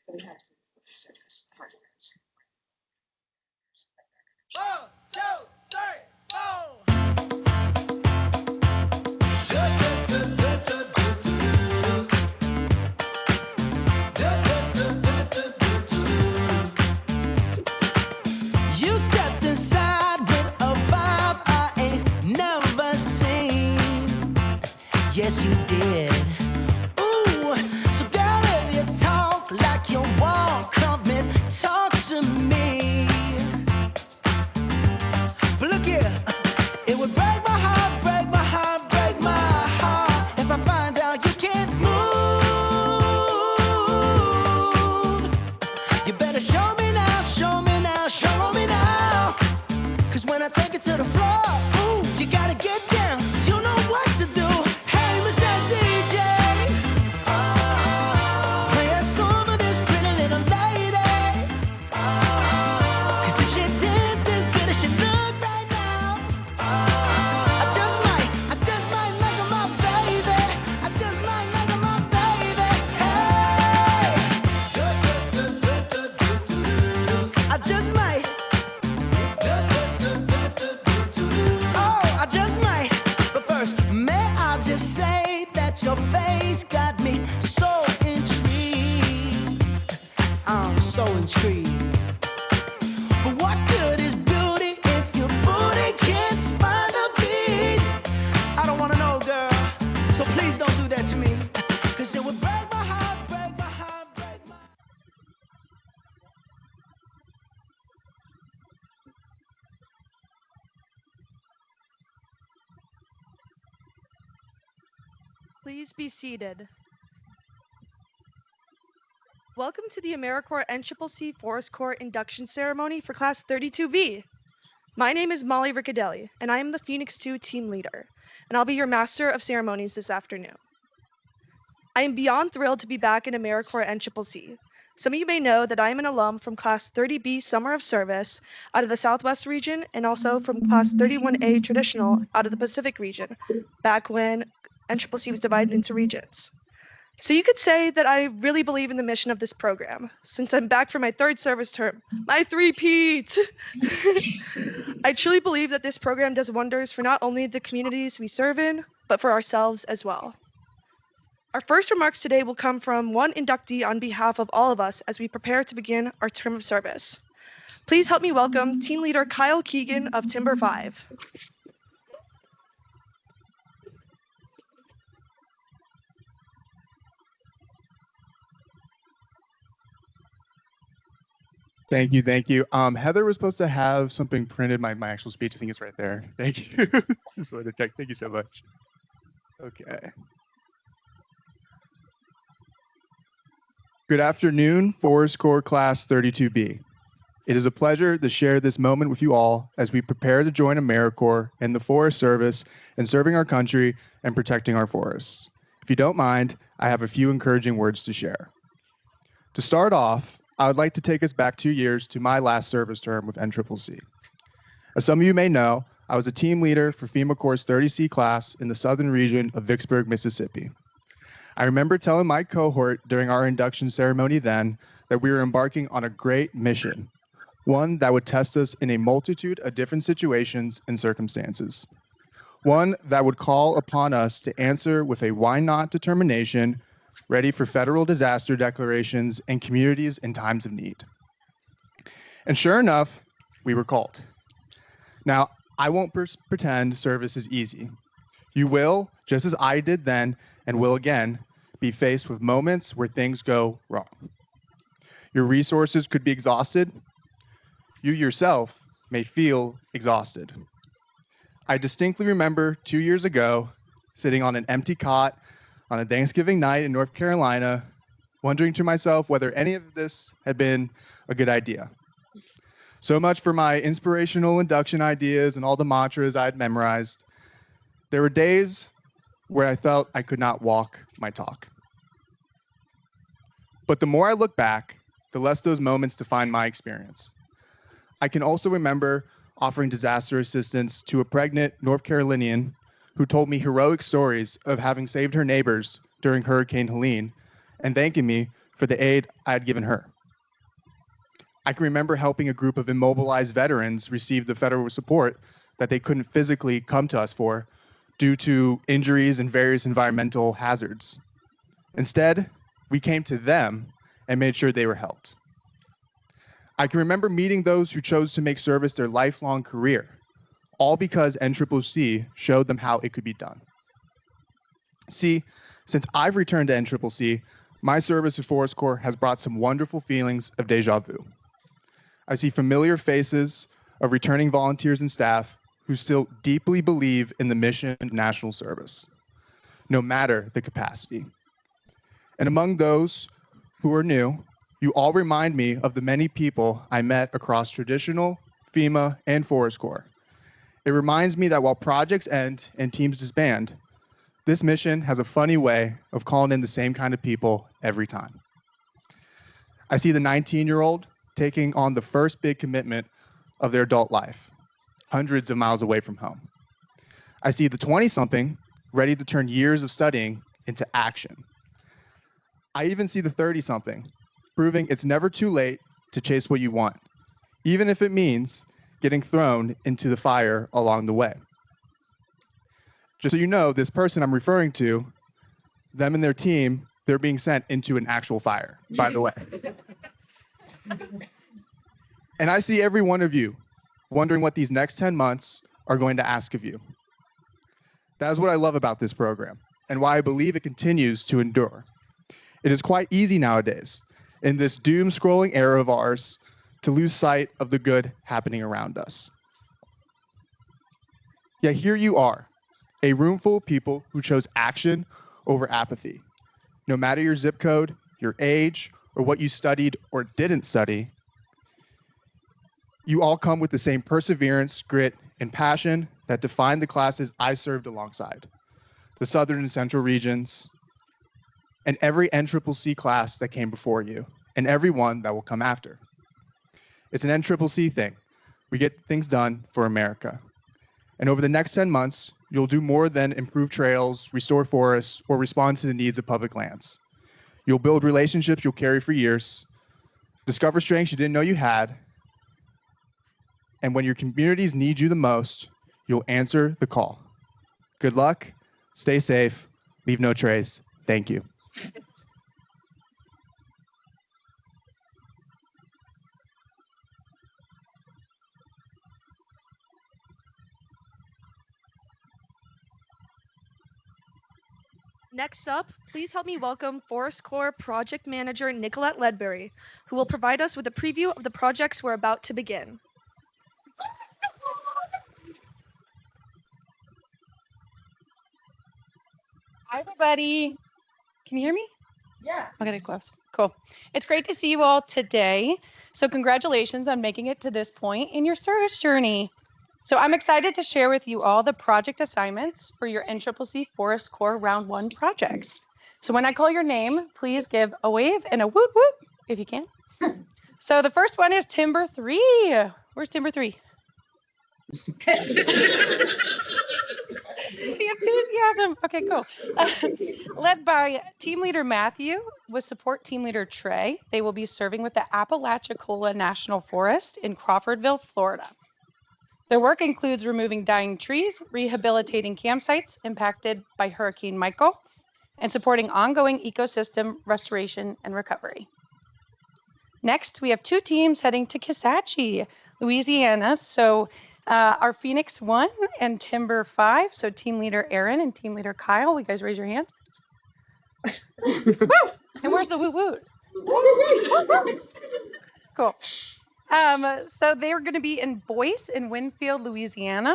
Sometimes service partners. 1, 2, 3, 4. You stepped inside with a vibe I ain't never seen. Yes, you did. Ooh, so girl, if you talk like you walk, come and talk to me. But look here, it would break my heart, break my heart, break my heart if I find out you can't move. You better show me now, show me now, show me now. 'Cause when I take it to the floor, ooh, you gotta get down. You know what to do. Hey, Mr. DJ, play a song of this pretty little lady. 'Cause if she dances good as she look right now, I just might make her my baby. I just might make her my baby. Hey, I just might. Oh, I just might. But first, may I just say that your face got me so intrigued. I'm so intrigued. But what good is beauty if your booty can't find a beat? I don't wanna know, girl. So please don't do that to me. 'Cause it would break my heart, break my heart, break my heart. Please be seated. Welcome to the AmeriCorps NCCC Forest Corps Induction Ceremony for Class 32B. My name is Molly Riccadelli, and I am the Phoenix 2 team leader, and I'll be your Master of Ceremonies this afternoon. I am beyond thrilled to be back in AmeriCorps NCCC. Some of you may know that I am an alum from Class 30B Summer of Service out of the Southwest region, and also from Class 31A Traditional out of the Pacific region, back when NCCC was divided into regions. So you could say that I really believe in the mission of this program, since I'm back for my third service term, my three-peat. I truly believe that this program does wonders for not only the communities we serve in, but for ourselves as well. Our first remarks today will come from one inductee on behalf of all of us as we prepare to begin our term of service. Please help me welcome Team Leader Kyle Keegan of Timber 5. Thank you, thank you. Heather was supposed to have something printed, my actual speech. I think it's right there. Thank you. Just wanted to check. Thank you so much. Okay. Good afternoon, Forest Corps Class 32B. It is a pleasure to share this moment with you all as we prepare to join AmeriCorps and the Forest Service in serving our country and protecting our forests. If you don't mind, I have a few encouraging words to share. To start off, I would like to take us back 2 years to my last service term with NCCC. As some of you may know, I was a team leader for FEMA Corps' 30C class in the southern region of Vicksburg, Mississippi. I remember telling my cohort during our induction ceremony then that we were embarking on a great mission, one that would test us in a multitude of different situations and circumstances, one that would call upon us to answer with a why not determination, ready for federal disaster declarations and communities in times of need. And sure enough, we were called. Now, I won't pretend service is easy. You will, just as I did then and will again, be faced with moments where things go wrong. Your resources could be exhausted. You yourself may feel exhausted. I distinctly remember 2 years ago, sitting on an empty cot on a Thanksgiving night in North Carolina, wondering to myself whether any of this had been a good idea. So much for my inspirational induction ideas and all the mantras I had memorized. There were days where I felt I could not walk my talk. But the more I look back, the less those moments define my experience. I can also remember offering disaster assistance to a pregnant North Carolinian who told me heroic stories of having saved her neighbors during Hurricane Helene and thanking me for for the aid I had given her. I can remember helping a group of immobilized veterans receive the federal support that they couldn't physically come to us for due to injuries and various environmental hazards. Instead, we came to them and made sure they were helped. I can remember meeting those who chose to make service their lifelong career, all because NCCC showed them how it could be done. See, since I've returned to NCCC, my service to Forest Corps has brought some wonderful feelings of deja vu. I see familiar faces of returning volunteers and staff who still deeply believe in the mission of national service, no matter the capacity. And among those who are new, you all remind me of the many people I met across traditional, FEMA, and Forest Corps. It reminds me that while projects end and teams disband, this mission has a funny way of calling in the same kind of people every time. I see the 19-year-old taking on the first big commitment of their adult life, hundreds of miles away from home. I see the 20-something ready to turn years of studying into action. I even see the 30-something proving it's never too late to chase what you want, even if it means getting thrown into the fire along the way. Just so you know, this person I'm referring to, them and their team, they're being sent into an actual fire, by the way. And I see every one of you wondering what these next 10 months are going to ask of you. That is what I love about this program and why I believe it continues to endure. It is quite easy nowadays, in this doom-scrolling era of ours, to lose sight of the good happening around us. Yet here you are, a room full of people who chose action over apathy. No matter your zip code, your age, or what you studied or didn't study, you all come with the same perseverance, grit, and passion that defined the classes I served alongside, the Southern and Central regions, and every NCCC class that came before you, and every one that will come after. It's an NCCC thing. We get things done for America. And over the next 10 months, you'll do more than improve trails, restore forests, or respond to the needs of public lands. You'll build relationships you'll carry for years, discover strengths you didn't know you had, and when your communities need you the most, you'll answer the call. Good luck, stay safe, leave no trace. Thank you. Next up, please help me welcome Forest Corps Project Manager Nicolette Ledbury, who will provide us with a preview of the projects we're about to begin. Hi, everybody. Can you hear me? Yeah. Okay, close. Cool. It's great to see you all today. So congratulations on making it to this point in your service journey. So I'm excited to share with you all the project assignments for your NCCC Forest Corps Round 1 projects. So when I call your name, please give a wave and a woot woot if you can. So the first one is Timber 3. Where's Timber 3? The enthusiasm. Okay, cool. Led by Team Leader Matthew with support Team Leader Trey. They will be serving with the Apalachicola National Forest in Crawfordville, Florida. Their work includes removing dying trees, rehabilitating campsites impacted by Hurricane Michael, and supporting ongoing ecosystem restoration and recovery. Next, we have two teams heading to Kisatchie, Louisiana. So our Phoenix 1 and Timber 5. So Team Leader Aaron and Team Leader Kyle, will you guys raise your hands? Woo! And where's the woot woot? Cool. So they are going to be in Boyce in Winfield, Louisiana.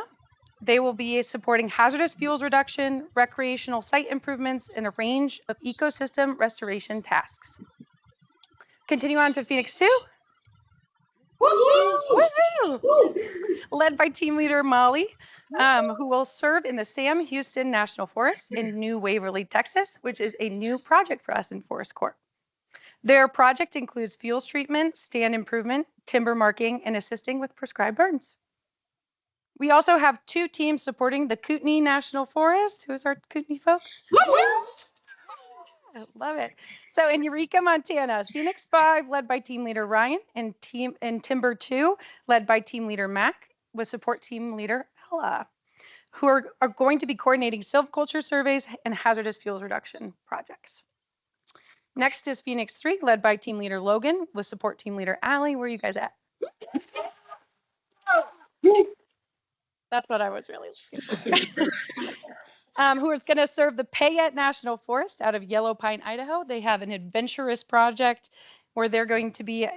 They will be supporting hazardous fuels reduction, recreational site improvements, and a range of ecosystem restoration tasks. Continue on to Phoenix 2. Woo-hoo! Led by Team Leader Molly, who will serve in the Sam Houston National Forest in New Waverly, Texas, which is a new project for us in Forest Corps. Their project includes fuels treatment, stand improvement, timber marking, and assisting with prescribed burns. We also have two teams supporting the Kootenai National Forest. Who's our Kootenai folks? I love it. So in Eureka, Montana, Phoenix 5, led by team leader Ryan, and Timber 2, led by team leader Mac, with support team leader Ella, who are going to be coordinating silviculture surveys and hazardous fuels reduction projects. Next is Phoenix 3, led by team leader Logan, with support team leader Allie. Where are you guys at? That's what I was really looking for. Who is going to serve the Payette National Forest out of Yellow Pine, Idaho. They have an adventurous project where they're going to be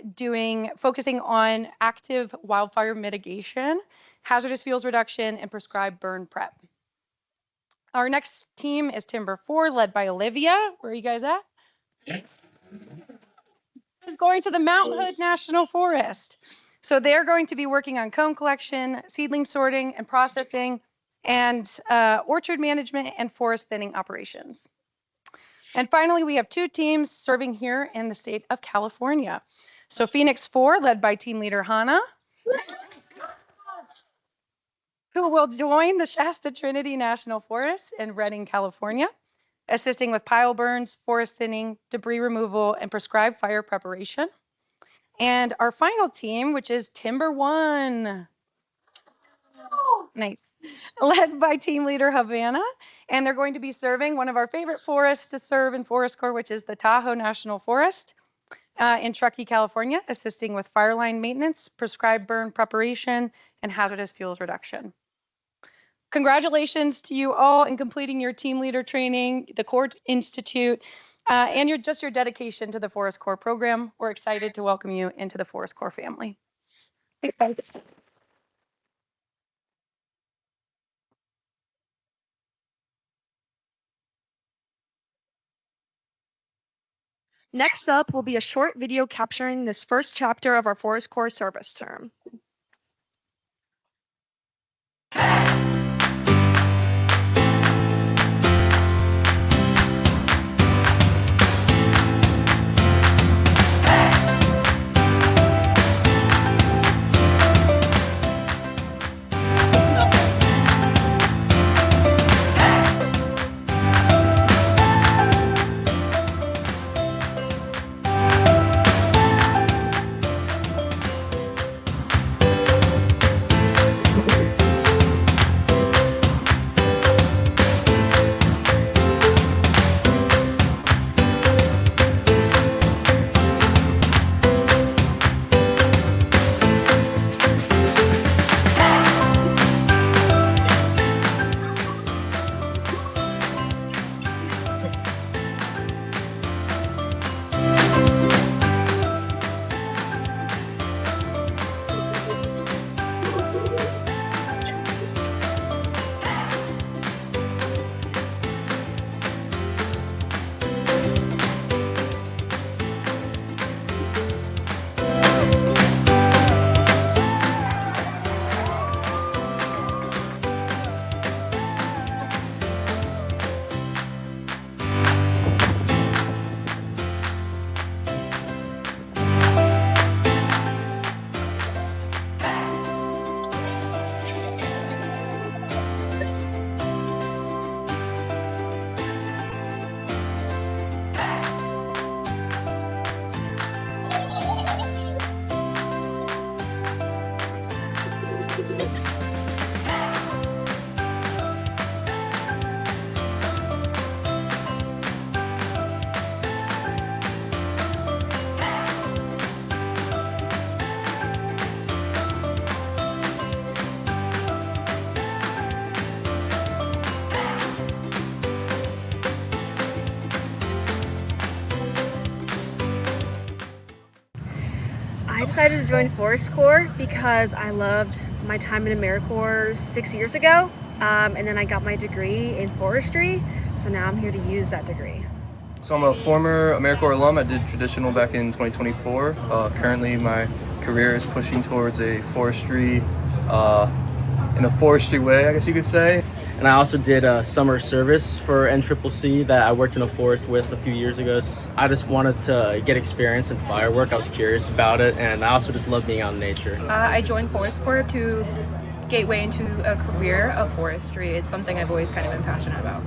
focusing on active wildfire mitigation, hazardous fuels reduction, and prescribed burn prep. Our next team is Timber 4, led by Olivia. Where are you guys at? Is going to the Mount Hood National Forest. So they're going to be working on cone collection, seedling sorting and processing, and orchard management and forest thinning operations. And finally, we have 2 teams serving here in the state of California. So Phoenix 4, led by team leader Hannah, who will join the Shasta Trinity National Forest in Redding, California, assisting with pile burns, forest thinning, debris removal, and prescribed fire preparation. And our final team, which is Timber 1. Nice. Led by team leader Havana. And they're going to be serving one of our favorite forests to serve in Forest Corps, which is the Tahoe National Forest in Truckee, California, assisting with fire line maintenance, prescribed burn preparation, and hazardous fuels reduction. Congratulations to you all in completing your team leader training, the Cohort Institute, and your dedication to the Forest Corps program. We're excited to welcome you into the Forest Corps family. Next up will be a short video capturing this first chapter of our Forest Corps service term. I decided to join Forest Corps because I loved my time in AmeriCorps 6 years ago, and then I got my degree in forestry, so now I'm here to use that degree. So I'm a former AmeriCorps alum. I did traditional back in 2024. Currently my career is pushing towards a forestry, in a forestry way, I guess you could say. And I also did a summer service for NCCC that I worked in a forest with a few years ago. I just wanted to get experience in firework. I was curious about it, and I also just love being out in nature. I joined Forest Corps to gateway into a career of forestry. It's something I've always kind of been passionate about.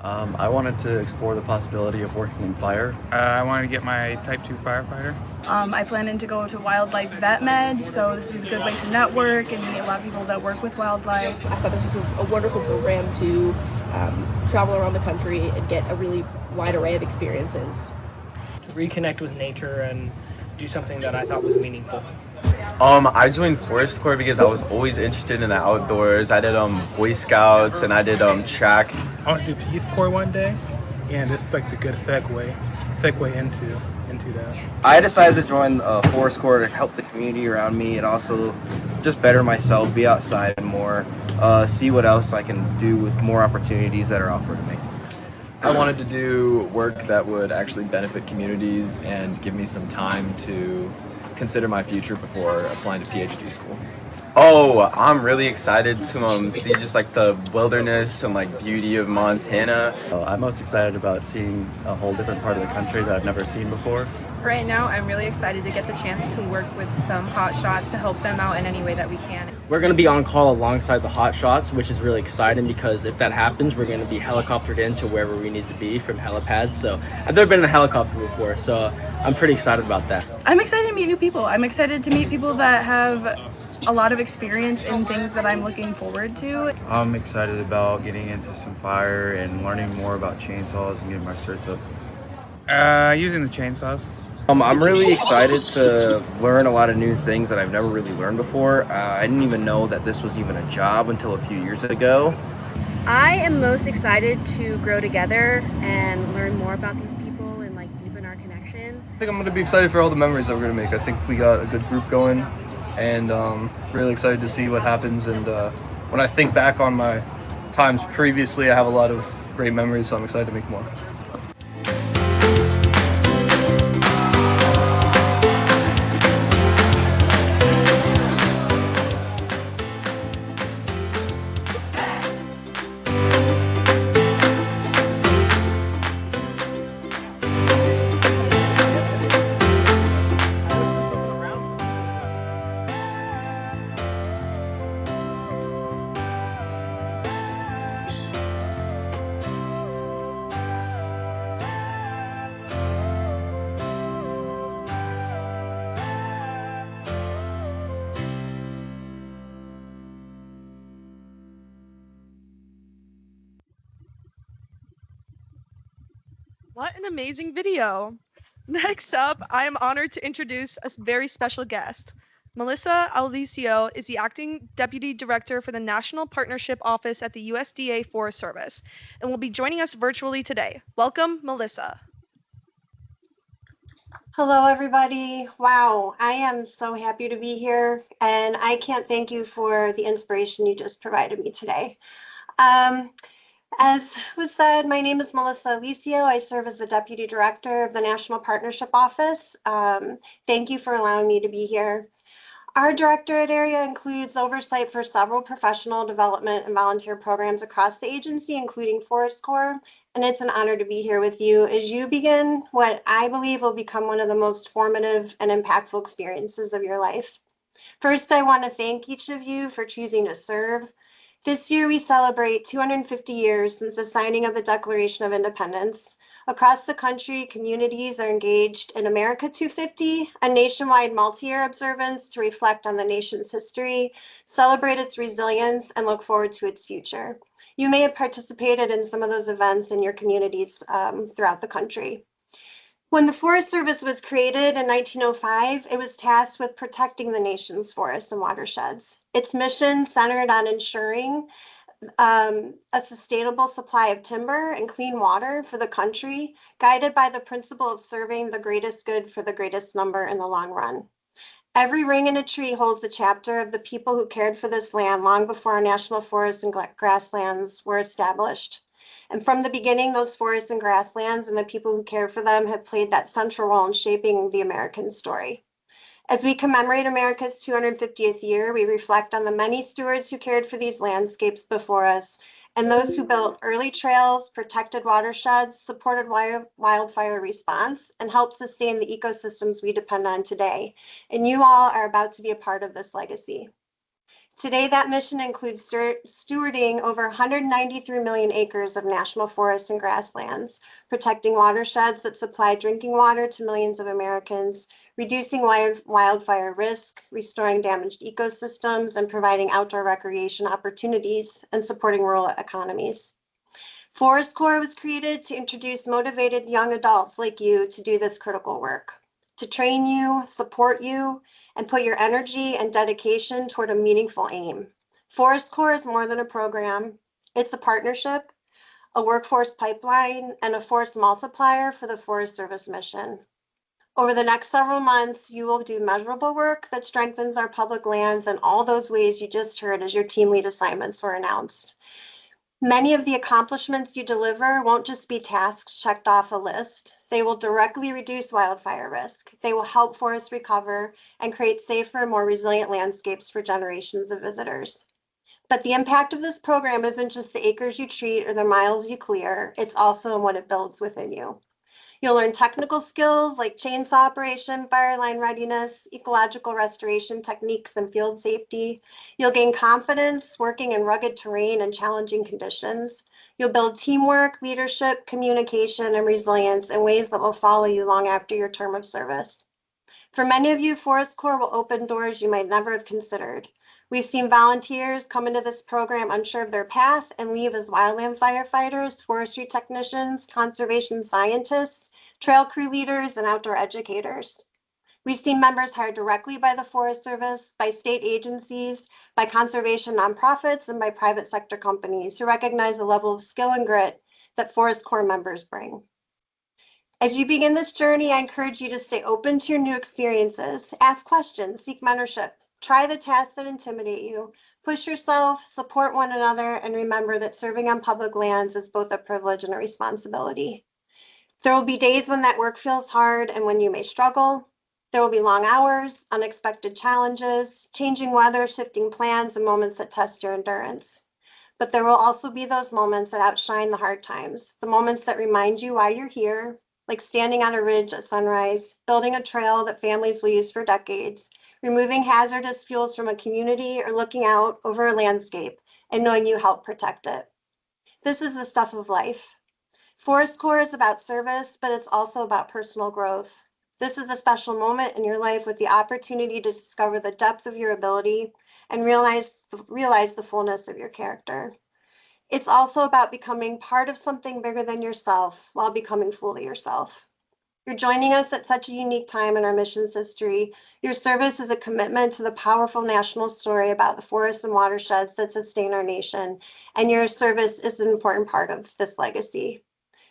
I wanted to explore the possibility of working in fire. I wanted to get my Type 2 firefighter. I plan to go to wildlife vet med, so this is a good way to network and meet a lot of people that work with wildlife. I thought this was a wonderful program to travel around the country and get a really wide array of experiences. Reconnect with nature and do something that I thought was meaningful. I joined Forest Corps because I was always interested in the outdoors. I did Boy Scouts and I did track. I want to do Peace Corps one day, and this is like the good segue into that. I decided to join Forest Corps to help the community around me and also just better myself, be outside more, see what else I can do with more opportunities that are offered to me. I wanted to do work that would actually benefit communities and give me some time to consider my future before applying to PhD school. Oh, I'm really excited to see just like the wilderness and like beauty of Montana. I'm most excited about seeing a whole different part of the country that I've never seen before. Right now, I'm really excited to get the chance to work with some hot shots to help them out in any way that we can. We're going to be on call alongside the hot shots, which is really exciting because if that happens, we're going to be helicoptered into wherever we need to be from helipads. So I've never been in a helicopter before, so I'm pretty excited about that. I'm excited to meet new people. I'm excited to meet people that have a lot of experience in things that I'm looking forward to. I'm excited about getting into some fire and learning more about chainsaws and getting my certs up. Using the chainsaws. I'm really excited to learn a lot of new things that I've never really learned before. I didn't even know that this was even a job until a few years ago. I am most excited to grow together and learn more about these people and like deepen our connection. I think I'm going to be excited for all the memories that we're going to make. I think we got a good group going and really excited to see what happens. And when I think back on my times previously, I have a lot of great memories, so I'm excited to make more. What an amazing video. Next up, I am honored to introduce a very special guest. Melissa Alicio is the Acting Deputy Director for the National Partnership Office at the USDA Forest Service and will be joining us virtually today. Welcome, Melissa. Hello, everybody. Wow, I am so happy to be here, and I can't thank you for the inspiration you just provided me today. As was said, my name is Melissa Alicio. I serve as the Deputy Director of the National Partnership Office. Thank you for allowing me to be here. Our directorate area includes oversight for several professional development and volunteer programs across the agency, including Forest Corps, and it's an honor to be here with you as you begin what I believe will become one of the most formative and impactful experiences of your life. First, I want to thank each of you for choosing to serve. This year, we celebrate 250 years since the signing of the Declaration of Independence. Across the country, communities are engaged in America 250, a nationwide multi-year observance to reflect on the nation's history, celebrate its resilience, and look forward to its future. You may have participated in some of those events in your communities throughout the country. When the Forest Service was created in 1905, it was tasked with protecting the nation's forests and watersheds. Its mission centered on ensuring a sustainable supply of timber and clean water for the country, guided by the principle of serving the greatest good for the greatest number in the long run. Every ring in a tree holds a chapter of the people who cared for this land long before our national forests and grasslands were established. And from the beginning, those forests and grasslands and the people who care for them have played that central role in shaping the American story. As we commemorate America's 250th year, we reflect on the many stewards who cared for these landscapes before us and those who built early trails, protected watersheds, supported wildfire response, and helped sustain the ecosystems we depend on today. And you all are about to be a part of this legacy. Today, that mission includes stewarding over 193 million acres of national forests and grasslands, protecting watersheds that supply drinking water to millions of Americans, reducing wildfire risk, restoring damaged ecosystems, and providing outdoor recreation opportunities, and supporting rural economies. Forest Corps was created to introduce motivated young adults like you to do this critical work, to train you, support you, and put your energy and dedication toward a meaningful aim. Forest Corps is more than a program. It's a partnership, a workforce pipeline, and a force multiplier for the Forest Service mission. Over the next several months, you will do measurable work that strengthens our public lands in all those ways you just heard as your team lead assignments were announced. Many of the accomplishments you deliver won't just be tasks checked off a list. They will directly reduce wildfire risk. They will help forests recover and create safer, more resilient landscapes for generations of visitors. But the impact of this program isn't just the acres you treat or the miles you clear, it's also in what it builds within you. You'll learn technical skills like chainsaw operation, fire line readiness, ecological restoration techniques, and field safety. You'll gain confidence working in rugged terrain and challenging conditions. You'll build teamwork, leadership, communication, and resilience in ways that will follow you long after your term of service. For many of you, Forest Corps will open doors you might never have considered. We've seen volunteers come into this program unsure of their path and leave as wildland firefighters, forestry technicians, conservation scientists, trail crew leaders, and outdoor educators. We've seen members hired directly by the Forest Service, by state agencies, by conservation nonprofits, and by private sector companies who recognize the level of skill and grit that Forest Corps members bring. As you begin this journey, I encourage you to stay open to your new experiences, ask questions, seek mentorship, try the tasks that intimidate you, push yourself, support one another, and remember that serving on public lands is both a privilege and a responsibility. There will be days when that work feels hard and when you may struggle. There will be long hours, unexpected challenges, changing weather, shifting plans, and moments that test your endurance. But there will also be those moments that outshine the hard times, the moments that remind you why you're here, like standing on a ridge at sunrise, building a trail that families will use for decades, removing hazardous fuels from a community, or looking out over a landscape and knowing you helped protect it. This is the stuff of life. Forest Corps is about service, but it's also about personal growth. This is a special moment in your life with the opportunity to discover the depth of your ability and realize the fullness of your character. It's also about becoming part of something bigger than yourself while becoming fully yourself. You're joining us at such a unique time in our mission's history. Your service is a commitment to the powerful national story about the forests and watersheds that sustain our nation, and your service is an important part of this legacy.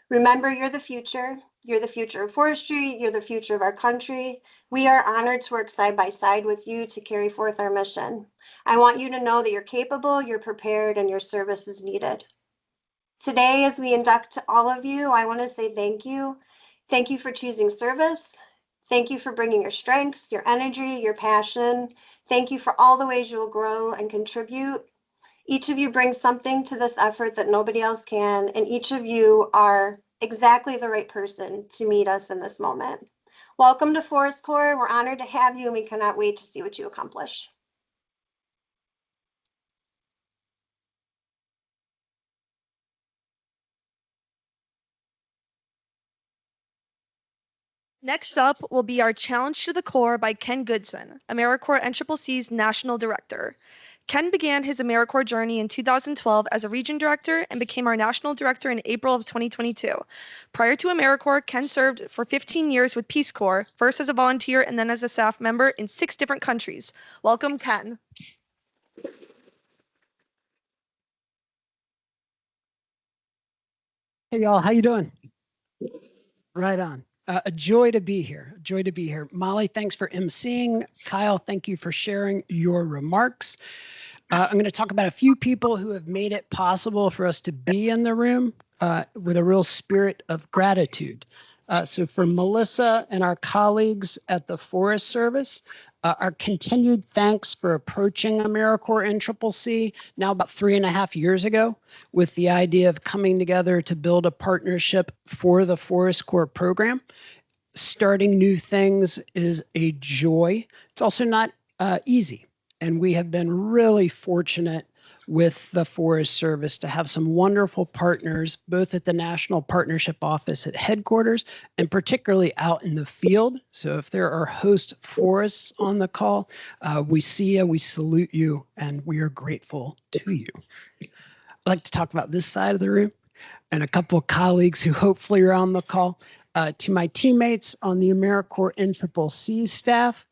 Remember, you're the future. You're the future of forestry. You're the future of our country. We are honored to work side by side with you to carry forth our mission. I want you to know that you're capable, you're prepared, and your service is needed. Today, as we induct all of you, I want to say thank you. Thank you for choosing service. Thank you for bringing your strengths, your energy, your passion. Thank you for all the ways you will grow and contribute. Each of you brings something to this effort that nobody else can, and each of you are exactly the right person to meet us in this moment. Welcome to Forest Corps. We're honored to have you, and we cannot wait to see what you accomplish. Next up will be our Challenge to the Core by Ken Goodson, AmeriCorps NCCC's National Director. Ken began his AmeriCorps journey in 2012 as a region director and became our national director in April of 2022. Prior to AmeriCorps, Ken served for 15 years with Peace Corps, first as a volunteer and then as a staff member in 6 different countries. Welcome, Ken. Hey y'all, how you doing? Right on. A joy to be here. A joy to be here. Molly, thanks for emceeing. Kyle, thank you for sharing your remarks. I'm going to talk about a few people who have made it possible for us to be in the room with a real spirit of gratitude. So for Melissa and our colleagues at the Forest Service, our continued thanks for approaching AmeriCorps NCCC now about 3.5 years ago with the idea of coming together to build a partnership for the Forest Corps program. Starting new things is a joy. It's also not easy. And we have been really fortunate with the Forest Service to have some wonderful partners, both at the National Partnership Office at headquarters and particularly out in the field. So if there are host forests on the call, we see you, we salute you, and we are grateful to you. I'd like to talk about this side of the room and a couple of colleagues who hopefully are on the call. To my teammates on the AmeriCorps NCCC staff,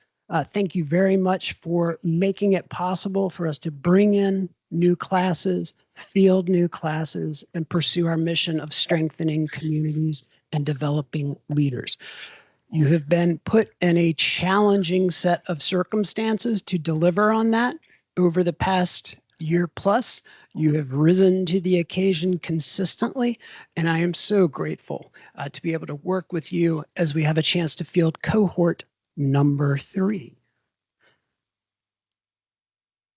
thank you very much for making it possible for us to bring in new classes, field new classes, and pursue our mission of strengthening communities and developing leaders. You have been put in a challenging set of circumstances to deliver on that over the past year plus. You have risen to the occasion consistently, and I am so grateful to be able to work with you as we have a chance to field cohort number 3.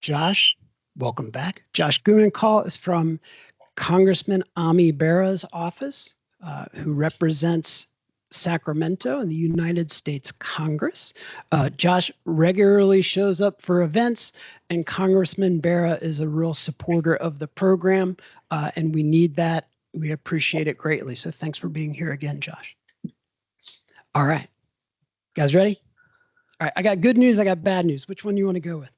Josh, welcome back. Josh Gumenkall is from Congressman Ami Bera's office, who represents Sacramento in the United States Congress. Josh regularly shows up for events, and Congressman Bera is a real supporter of the program, and we need that. We appreciate it greatly. So thanks for being here again, Josh. All right. You guys ready? All right. I got good news. I got bad news. Which one do you want to go with?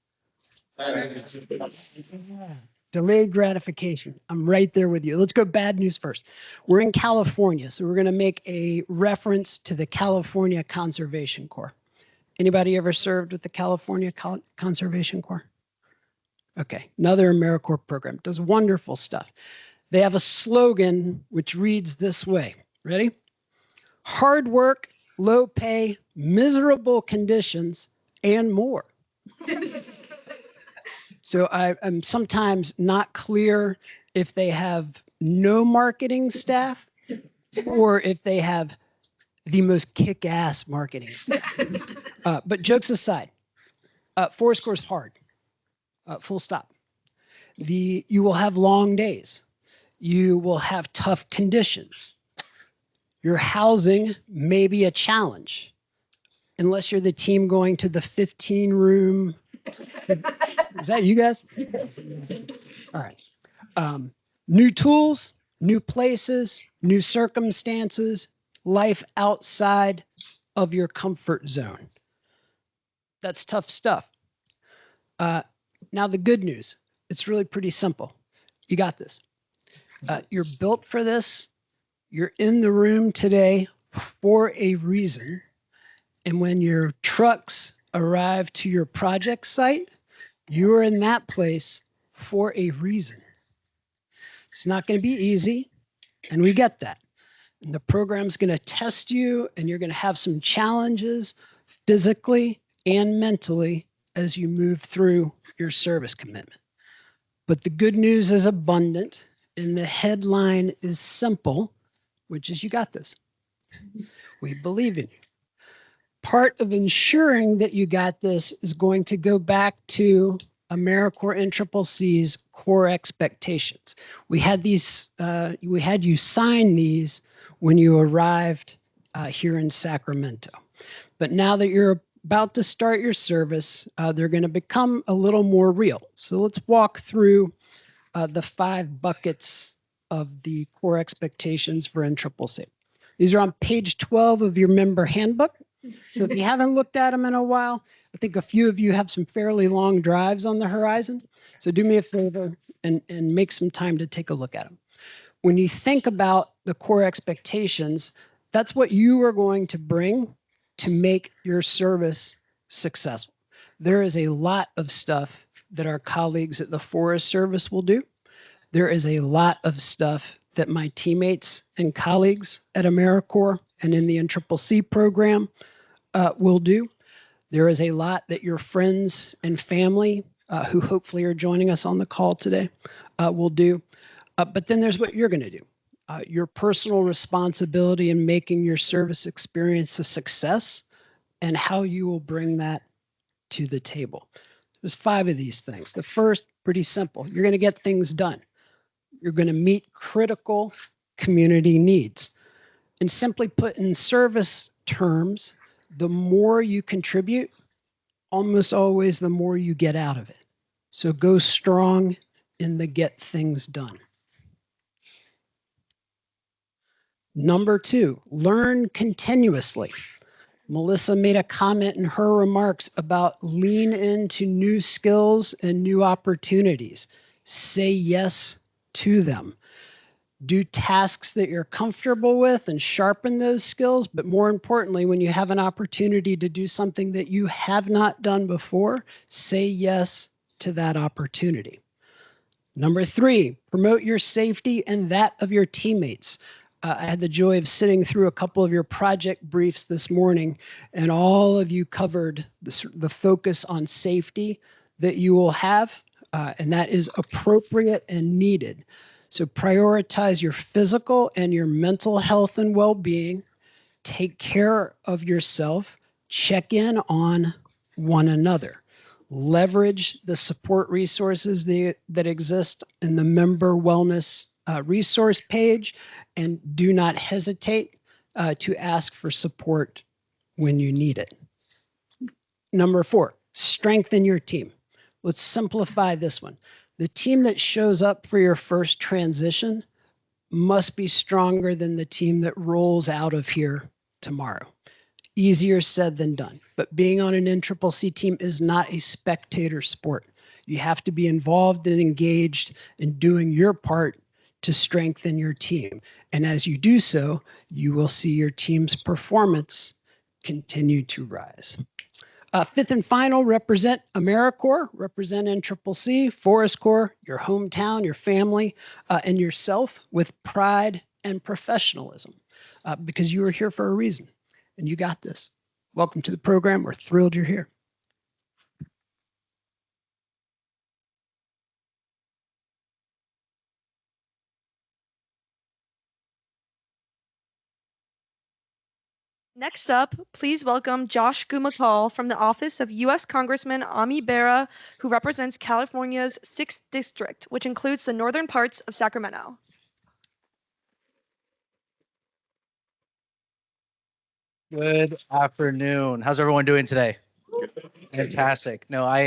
Delayed gratification. I'm right there with you. Let's go bad news first. We're in California, so we're going to make a reference to the California Conservation Corps. Anybody ever served with the California Conservation Corps? Okay, another AmeriCorps program. Does wonderful stuff. They have a slogan which reads this way. Ready? Hard work, low pay, miserable conditions, and more. So I'm sometimes not clear if they have no marketing staff or if they have the most kick-ass marketing staff. But jokes aside, Forest Corps is hard, full stop. You will have long days. You will have tough conditions. Your housing may be a challenge, unless you're the team going to the 15-room. Is that you guys? All right. New tools, new places, new circumstances, life outside of your comfort zone. That's tough stuff. Now, the good news, it's really pretty simple. You got this. You're built for this. You're in the room today for a reason. And when your trucks arrive to your project site, you're in that place for a reason. It's not going to be easy, and we get that. And the program's going to test you, and you're going to have some challenges physically and mentally as you move through your service commitment. But the good news is abundant, and the headline is simple, which is you got this. We believe in you. Part of ensuring that you got this is going to go back to AmeriCorps NCCC's core expectations. We had these. We had you sign these when you arrived here in Sacramento. But now that you're about to start your service, they're going to become a little more real. So let's walk through the 5 buckets of the core expectations for NCCC. These are on page 12 of your member handbook. So if you haven't looked at them in a while, I think a few of you have some fairly long drives on the horizon. So do me a favor and make some time to take a look at them. When you think about the core expectations, that's what you are going to bring to make your service successful. There is a lot of stuff that our colleagues at the Forest Service will do. There is a lot of stuff that my teammates and colleagues at AmeriCorps and in the NCCC program will do. There is a lot that your friends and family, who hopefully are joining us on the call today, will do. But then there's what you're going to do. Your personal responsibility in making your service experience a success and how you will bring that to the table. There's 5 of these things. The first, pretty simple. You're going to get things done. You're going to meet critical community needs. And simply put in service terms, the more you contribute, almost always the more you get out of it. So go strong in the get things done. Number 2, learn continuously. Melissa made a comment in her remarks about lean into new skills and new opportunities. Say yes to them. Do tasks that you're comfortable with and sharpen those skills. But more importantly, when you have an opportunity to do something that you have not done before, say yes to that opportunity. Number 3, promote your safety and that of your teammates. I had the joy of sitting through a couple of your project briefs this morning, and all of you covered the focus on safety that you will have, and that is appropriate and needed. So prioritize your physical and your mental health and well-being. Take care of yourself. Check in on one another. Leverage the support resources that exist in the member wellness resource page, and do not hesitate to ask for support when you need it. Number 4, strengthen your team. Let's simplify this one. The team that shows up for your first transition must be stronger than the team that rolls out of here tomorrow. Easier said than done. But being on an NCCC team is not a spectator sport. You have to be involved and engaged in doing your part to strengthen your team. And as you do so, you will see your team's performance continue to rise. 5th and final, represent AmeriCorps, represent NCCC, Forest Corps, your hometown, your family, and yourself with pride and professionalism, because you are here for a reason, and you got this. Welcome to the program. We're thrilled you're here. Next up, please welcome Josh Gumakal from the office of U.S. Congressman Ami Bera, who represents California's 6th District, which includes the northern parts of Sacramento. Good afternoon. How's everyone doing today? Fantastic. No, I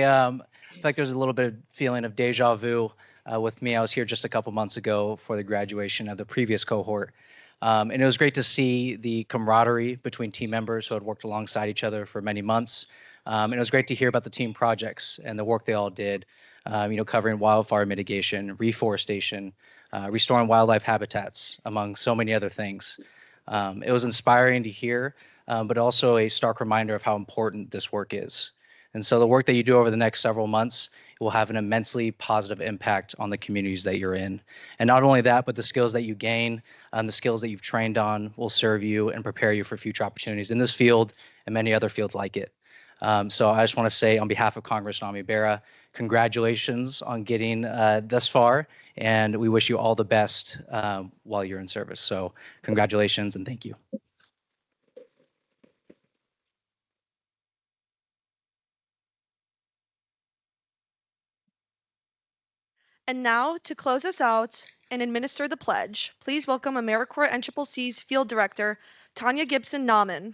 feel like there's a little bit of feeling of deja vu with me. I was here just a couple months ago for the graduation of the previous cohort. And it was great to see the camaraderie between team members who had worked alongside each other for many months. And it was great to hear about the team projects and the work they all did, covering wildfire mitigation, reforestation, restoring wildlife habitats, among so many other things. It was inspiring to hear, but also a stark reminder of how important this work is. And so the work that you do over the next several months will have an immensely positive impact on the communities that you're in. And not only that, but the skills that you gain, the skills that you've trained on will serve you and prepare you for future opportunities in this field and many other fields like it. So I just want to say on behalf of Congressman Ami Bera, congratulations on getting thus far, and we wish you all the best while you're in service. So congratulations and thank you. And now, to close us out and administer the pledge, please welcome AmeriCorps NCCC's Field Director, Tanya Gibson-Nauman.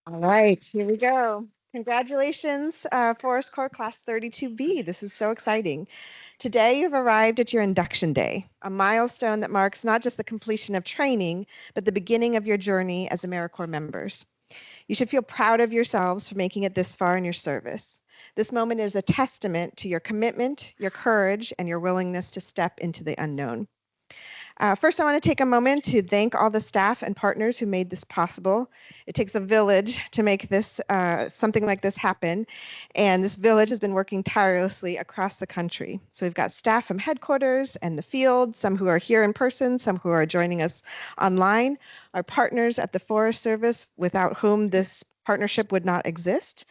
All right, here we go. Congratulations, Forest Corps Class 32B. This is so exciting. Today, you've arrived at your induction day, a milestone that marks not just the completion of training, but the beginning of your journey as AmeriCorps members. You should feel proud of yourselves for making it this far in your service. This moment is a testament to your commitment, your courage, and your willingness to step into the unknown. First, I want to take a moment to thank all the staff and partners who made this possible. It takes a village to make this something like this happen, and this village has been working tirelessly across the country. So we've got staff from headquarters and the field, some who are here in person, some who are joining us online, our partners at the Forest Service, without whom this partnership would not exist.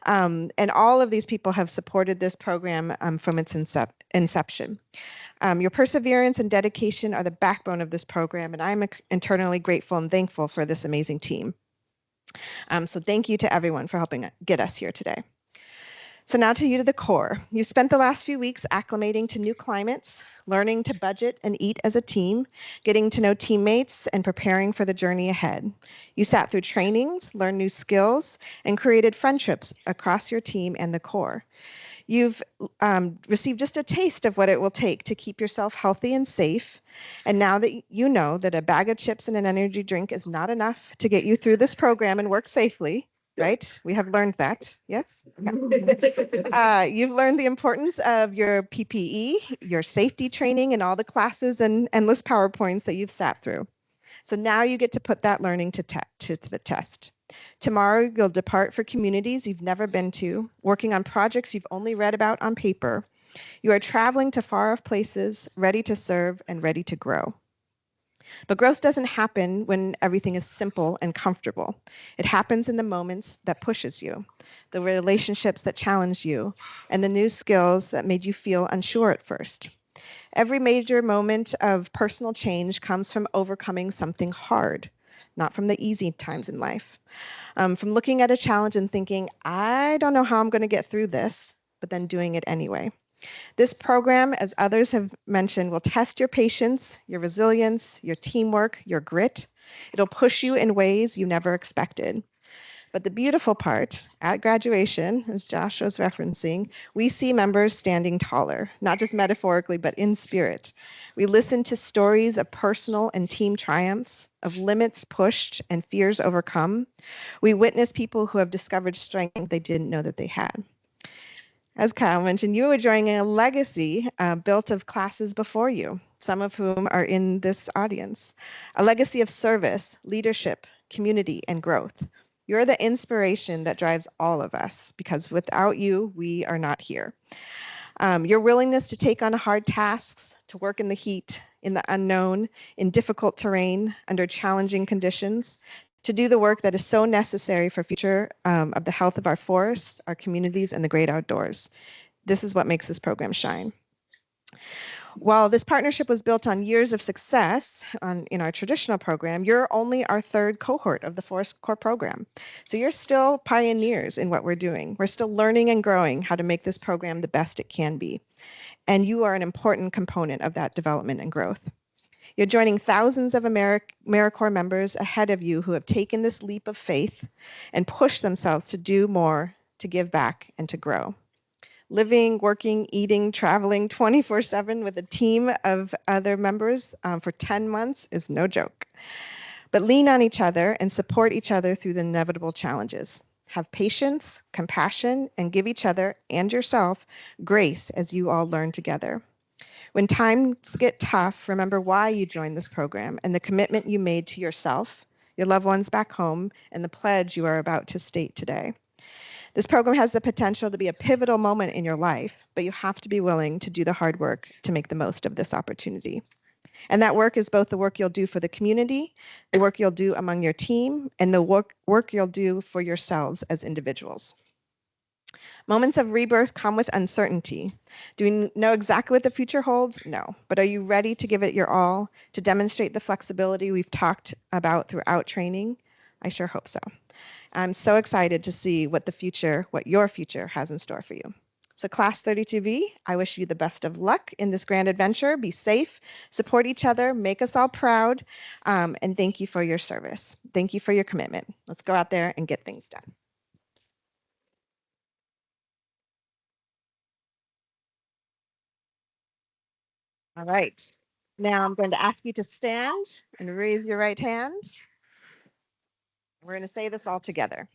And all of these people have supported this program from its inception. Your perseverance and dedication are the backbone of this program, and I'm internally grateful and thankful for this amazing team. So thank you to everyone for helping get us here today. So now to the Corps. You spent the last few weeks acclimating to new climates, learning to budget and eat as a team, getting to know teammates, and preparing for the journey ahead. You sat through trainings, learned new skills, and created friendships across your team and the Corps. You've received just a taste of what it will take to keep yourself healthy and safe. And now that you know that a bag of chips and an energy drink is not enough to get you through this program and work safely, right? We have learned that, yes? You've learned the importance of your PPE, your safety training, and all the classes and endless PowerPoints that you've sat through. So now you get to put that learning to the test. Tomorrow, you'll depart for communities you've never been to, working on projects you've only read about on paper. You are traveling to far-off places, ready to serve and ready to grow. But growth doesn't happen when everything is simple and comfortable. It happens in the moments that pushes you, the relationships that challenge you, and the new skills that made you feel unsure at first. Every major moment of personal change comes from overcoming something hard, not from the easy times in life. From looking at a challenge and thinking, I don't know how I'm going to get through this, but then doing it anyway. This program, as others have mentioned, will test your patience, your resilience, your teamwork, your grit. It'll push you in ways you never expected. But the beautiful part, at graduation, as Josh was referencing, we see members standing taller, not just metaphorically, but in spirit. We listen to stories of personal and team triumphs, of limits pushed and fears overcome. We witness people who have discovered strength they didn't know that they had. As Kyle mentioned, you are joining a legacy built of classes before you, some of whom are in this audience. A legacy of service, leadership, community, and growth. You're the inspiration that drives all of us, because without you, we are not here. Your willingness to take on hard tasks, to work in the heat, in the unknown, in difficult terrain, under challenging conditions, to do the work that is so necessary for future of the health of our forests, our communities, and the great outdoors. This is what makes this program shine. While this partnership was built on years of success in our traditional program, you're only our third cohort of the Forest Corps program. So you're still pioneers in what we're doing. We're still learning and growing how to make this program the best it can be. And you are an important component of that development and growth. You're joining thousands of AmeriCorps members ahead of you who have taken this leap of faith and pushed themselves to do more, to give back, and to grow. Living, working, eating, traveling 24/7 with a team of other members for 10 months is no joke. But lean on each other and support each other through the inevitable challenges. Have patience, compassion, and give each other and yourself grace as you all learn together. When times get tough, remember why you joined this program and the commitment you made to yourself, your loved ones back home, and the pledge you are about to state today. This program has the potential to be a pivotal moment in your life, but you have to be willing to do the hard work to make the most of this opportunity. And that work is both the work you'll do for the community, the work you'll do among your team, and the work you'll do for yourselves as individuals. Moments of rebirth come with uncertainty. Do we know exactly what the future holds? No. But are you ready to give it your all, to demonstrate the flexibility we've talked about throughout training? I sure hope so. I'm so excited to see what your future has in store for you. So Class 32B, I wish you the best of luck in this grand adventure. Be safe, support each other, make us all proud, and thank you for your service. Thank you for your commitment. Let's go out there and get things done. All right. Now I'm going to ask you to stand and raise your right hand. We're going to say this all together.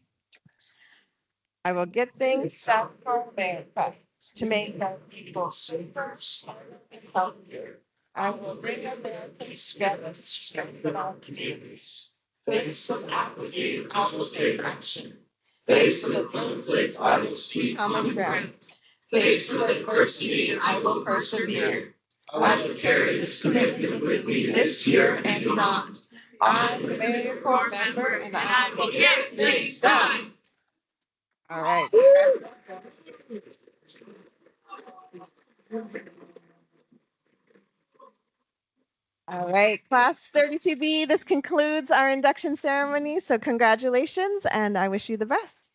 I will get things done for America to make our people safer, smarter, and healthier. I will bring Americans together to strengthen our communities. Faced with apathy, I will take action. Faced with conflict, I will seek common ground. Faced with adversity, I will persevere. I will carry this commitment with me this year and beyond. I'm a AmeriCorps member and I will get things done. All right. All right, Class 32B, this concludes our induction ceremony. So congratulations, and I wish you the best.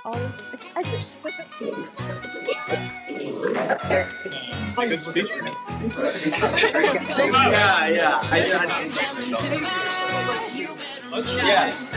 All I think It's a good speech. Yeah. Yes.